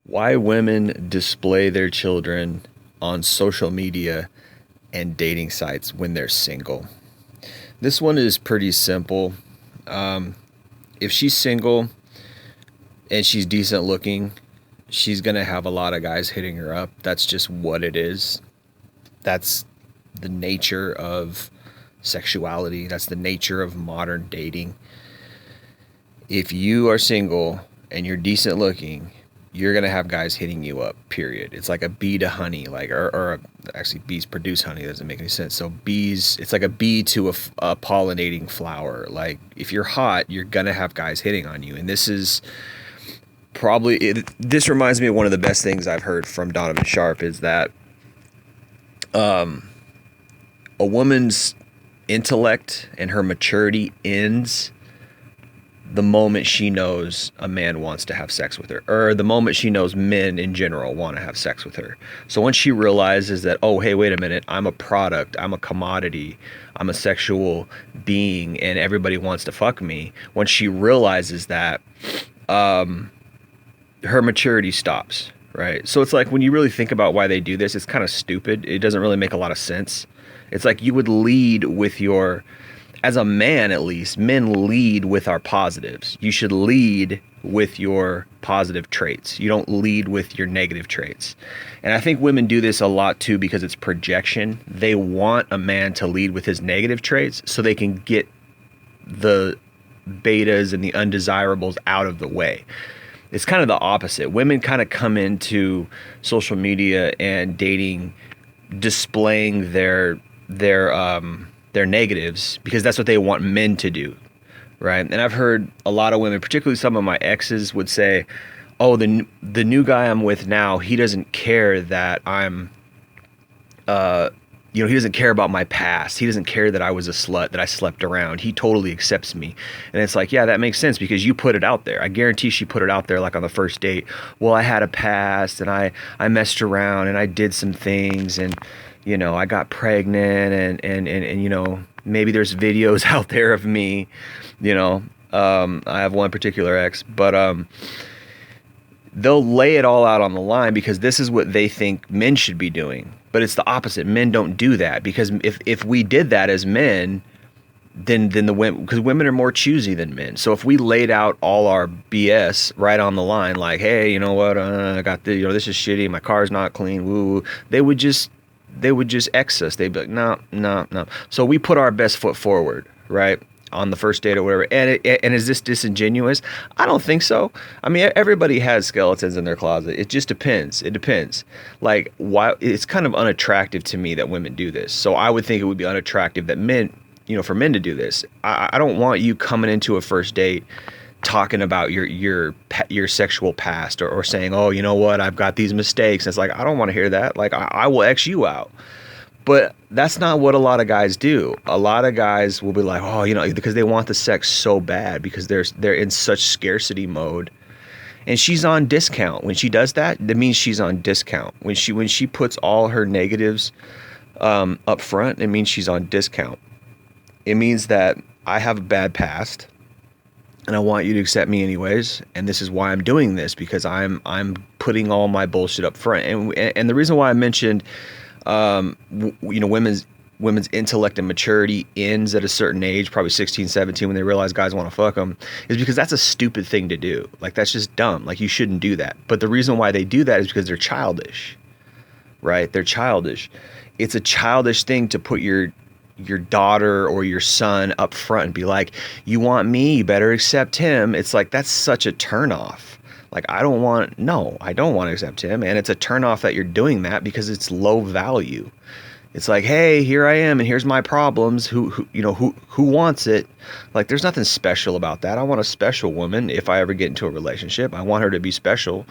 Why women display their children on social media and dating sites when they're single. This one is pretty simple. If she's single and she's decent looking, she's going to have a lot of guys hitting her up. That's just what it is. That's the nature of sexuality. That's the nature of modern dating. If you are single and you're decent looking, you're gonna have guys hitting you up. Period. It's like a bee to honey, like or actually bees produce honey. That doesn't make any sense. So bees, it's like a bee to a pollinating flower. Like if you're hot, you're gonna have guys hitting on you. And this is probably this reminds me of one of the best things I've heard from Donovan Sharp is that a woman's intellect and her maturity ends the moment she knows a man wants to have sex with her, or the moment she knows men in general want to have sex with her. So once she realizes that, oh, hey, wait a minute, I'm a product, I'm a commodity, I'm a sexual being, and everybody wants to fuck me. Once she realizes that, her maturity stops, right? So it's like when you really think about why they do this, it's kind of stupid. It doesn't really make a lot of sense. It's like you would lead with your, as a man at least, men lead with our positives. You should lead with your positive traits. You don't lead with your negative traits. And I think women do this a lot too because it's projection. They want a man to lead with his negative traits so they can get the betas and the undesirables out of the way. It's kind of the opposite. Women kind of come into social media and dating displaying their negatives because that's what they want men to do, right? And I've heard a lot of women, particularly some of my exes, would say, "Oh, the new guy I'm with now, he doesn't care that I'm, he doesn't care about my past. He doesn't care that I was a slut, that I slept around. He totally accepts me." And it's like, yeah, that makes sense because you put it out there. I guarantee she put it out there like on the first date. Well, I had a past and I messed around and I did some things and I got pregnant and maybe there's videos out there of me, I have one particular ex, but they'll lay it all out on the line because this is what they think men should be doing. But it's the opposite. Men don't do that because if we did that as men, then the women, because women are more choosy than men. So if we laid out all our BS right on the line, like, hey, you know what, I got this, this is shitty, my car's not clean, woo, they would just X us. They'd be like, no, no, no. So we put our best foot forward, right? On the first date or whatever. And is this disingenuous? I don't think so. I mean, everybody has skeletons in their closet. It just depends. It depends. Like, why? It's kind of unattractive to me that women do this. So I would think it would be unattractive that men, for men to do this. I don't want you coming into a first date talking about your sexual past or saying, oh, you know what, I've got these mistakes. And it's like, I don't want to hear that. Like, I will X you out. But that's not what a lot of guys do. A lot of guys will be like, oh, because they want the sex so bad because they're in such scarcity mode. And she's on discount. When she does that, that means she's on discount. When she puts all her negatives up front, it means she's on discount. It means that I have a bad past and I want you to accept me anyways. And this is why I'm doing this, because I'm putting all my bullshit up front. And the reason why I mentioned women's intellect and maturity ends at a certain age, probably 16, 17, when they realize guys want to fuck them, is because that's a stupid thing to do. Like, that's just dumb. Like, you shouldn't do that. But the reason why they do that is because they're childish, right? They're childish. It's a childish thing to put your daughter or your son up front and be like, you want me, you better accept him. It's like, that's such a turnoff. Like, I don't want to accept him. And it's a turnoff that you're doing that because it's low value. It's like, hey, here I am and here's my problems. Who wants it? Like, there's nothing special about that. I want a special woman. If I ever get into a relationship, I want her to be special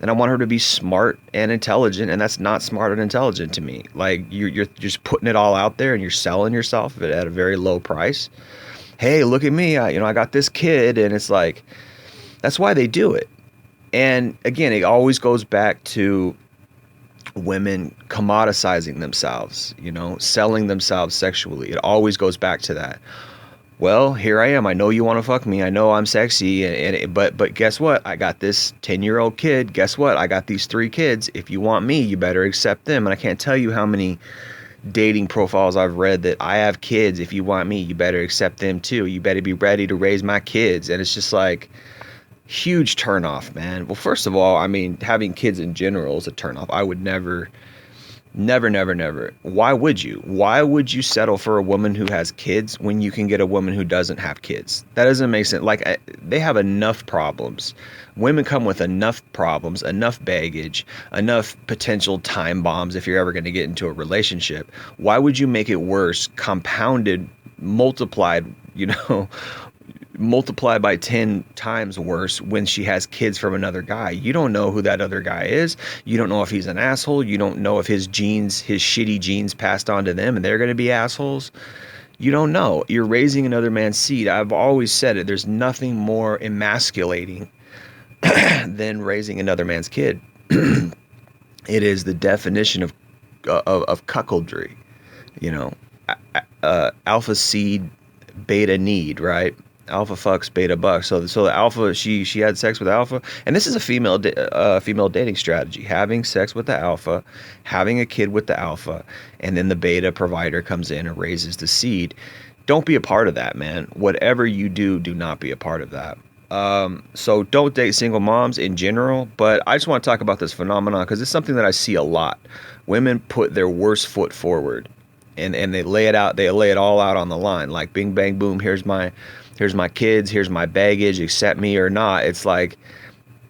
and I want her to be smart and intelligent. And that's not smart and intelligent to me. Like, you're just putting it all out there and you're selling yourself at a very low price. Hey, look at me. I got this kid. And it's like, that's why they do it. And again, it always goes back to women commoditizing themselves, selling themselves sexually. It always goes back to that. Well, here I am. I know you want to fuck me. I know I'm sexy, but guess what? I got this 10-year-old kid. Guess what? I got these 3 kids. If you want me, you better accept them. And I can't tell you how many dating profiles I've read that I have kids. If you want me, you better accept them too. You better be ready to raise my kids. And it's just like huge turnoff, man. Well, first of all, I mean, having kids in general is a turnoff. I would never. Never, never, never. Why would you? Why would you settle for a woman who has kids when you can get a woman who doesn't have kids? That doesn't make sense. Like, they have enough problems. Women come with enough problems, enough baggage, enough potential time bombs if you're ever going to get into a relationship. Why would you make it worse, compounded, multiplied, multiply by 10 times worse when she has kids from another guy? You don't know who that other guy is. You don't know if he's an asshole. You don't know if his genes, his shitty genes passed on to them and they're going to be assholes. You don't know. You're raising another man's seed. I've always said it. There's nothing more emasculating than raising another man's kid. It is the definition of cuckoldry, you know, alpha seed, beta need, right? Alpha fucks, beta bucks. So the alpha, she had sex with alpha, and this is a female dating strategy: having sex with the alpha, having a kid with the alpha, and then the beta provider comes in and raises the seed. Don't be a part of that, man. Whatever you do, do not be a part of that. So don't date single moms in general, but I just want to talk about this phenomenon because it's something that I see a lot. Women put their worst foot forward, and they lay it out. They lay it all out on the line, like bing bang boom. Here's my kids, here's my baggage, accept me or not. It's like,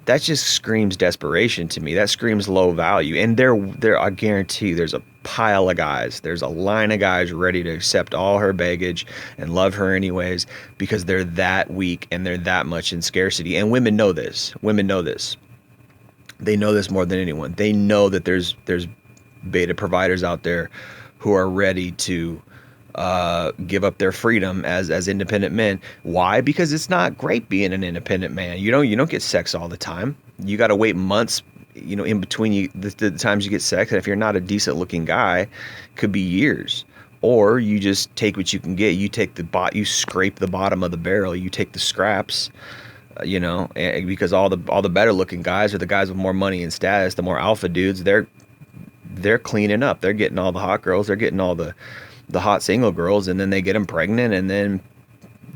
that just screams desperation to me. That screams low value. And there, I guarantee there's a pile of guys. There's a line of guys ready to accept all her baggage and love her anyways because they're that weak and they're that much in scarcity. And women know this. Women know this. They know this more than anyone. They know that there's beta providers out there who are ready to give up their freedom as independent men. Why? Because it's not great being an independent man. You don't get sex all the time. You got to wait months, in between the times you get sex. And if you're not a decent looking guy, it could be years. Or you just take what you can get. You take you scrape the bottom of the barrel. You take the scraps. Because all the better looking guys are the guys with more money and status, the more alpha dudes. They're cleaning up. They're getting all the hot girls. They're getting all the hot single girls, and then they get them pregnant, and then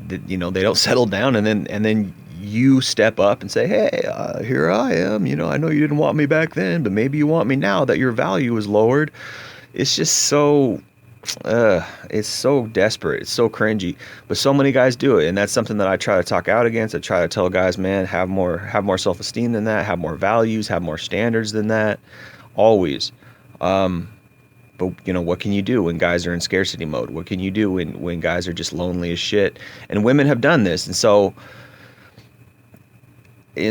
they don't settle down, and then you step up and say, hey, here I am. I know you didn't want me back then, but maybe you want me now that your value is lowered. It's just so it's so desperate. It's so cringy, but so many guys do it, and that's something that I try to talk out against. I try to tell guys, man, have more self-esteem than that, have more values, have more standards than that, always. But what can you do when guys are in scarcity mode? What can you do when guys are just lonely as shit? And women have done this. And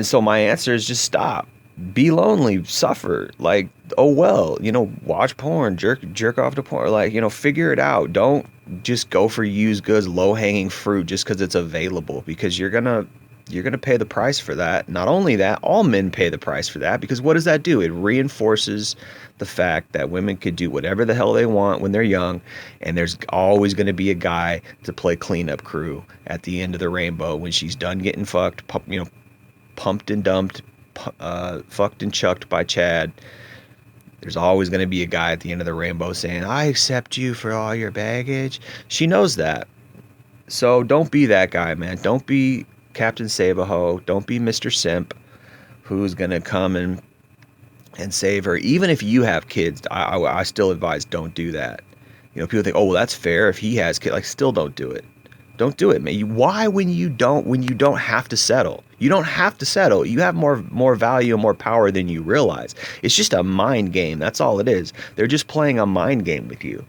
so my answer is just stop. Be lonely, suffer. Like, oh well, watch porn, jerk off to porn. Like, figure it out. Don't just go for used goods, low hanging fruit just because it's available, because you're gonna pay the price for that. Not only that, all men pay the price for that, because what does that do? It reinforces the fact that women could do whatever the hell they want when they're young, and there's always going to be a guy to play cleanup crew at the end of the rainbow when she's done getting fucked, pumped and dumped, fucked and chucked by Chad. There's always going to be a guy at the end of the rainbow saying, I accept you for all your baggage. She knows that. So don't be that guy, man. Don't be Captain Save-A-Ho. Don't be Mr. Simp who's going to come and save her. Even if you have kids, I still advise don't do that. People think, oh, well, that's fair if he has kids. Like, still don't do it. Don't do it, man. Why when you don't have to settle? You don't have to settle. You have more value and more power than you realize. It's just a mind game. That's all it is. They're just playing a mind game with you.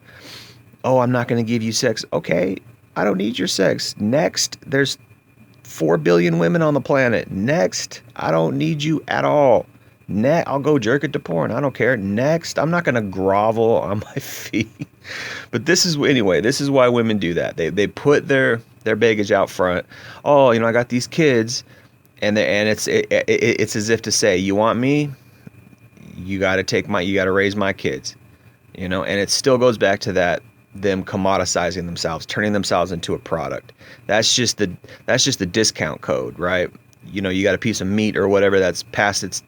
Oh, I'm not going to give you sex. Okay, I don't need your sex. Next, there's 4 billion women on the planet. Next, I don't need you at all. I'll go jerk it to porn. I don't care. Next, I'm not going to grovel on my feet. But this is why women do that. They put their baggage out front. Oh, I got these kids, and it's as if to say, you want me? You got to raise my kids. And it still goes back to that them commoditizing themselves, turning themselves into a product. That's just the discount code, right? You know, you got a piece of meat or whatever that's past its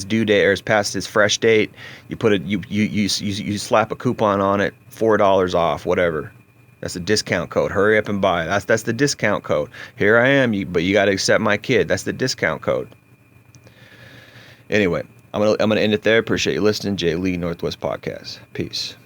due date, or it's past its fresh date. You put it, you slap a coupon on it, $4 off, whatever. That's a discount code. Hurry up and buy. That's the discount code. Here I am, but you got to accept my kid. That's the discount code. Anyway, I'm gonna end it there. Appreciate you listening. Jay Lee, Northwest Podcast. Peace.